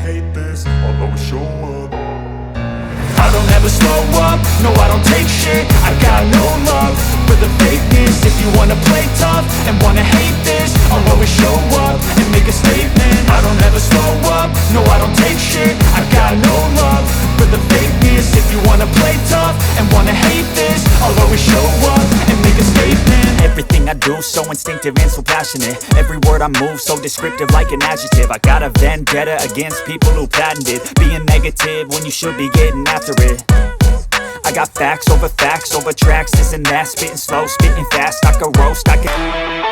hate this, I'll always show up. I don't ever slow up, no I don't take shit. I got no love for the fakeness. If you wanna play tough and wanna hate this, I'll always show up and make a statement. I don't ever slow up, no I don't take shit. I got no love for the fakeness. If you wanna play tough and wanna hate this, I'll always show up and make a statement. Everything I do so instinctive and so passionate. Every word I move so descriptive like an adjective. I got a vendetta against people who patented being negative when you should be getting after it. I got facts over tracks, this and that. Spitting slow, spitting fast, I can roast, I can